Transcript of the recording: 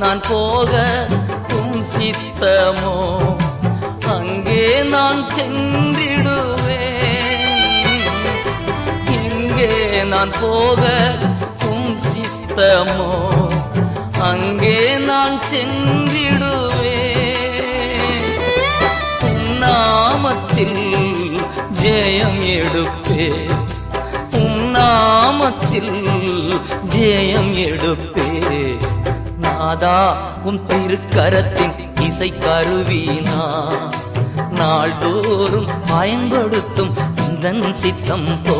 நான் போக உம் சித்தமோ அங்கே நான் சென்றிடுவேன். இங்கே நான் போக உம் சித்தமோ அங்கே நான் சென்றிடுவேன். உம் நாமத்தில் ஜெயம் எடுப்பே, உம் நாமத்தில் ஜெயம் எடுப்பே. நாதா உம் திருக்கரத்தின் இசை கருவினா நாள்தோறும் பயன்படுத்தும் உந்தன் சித்தம் போ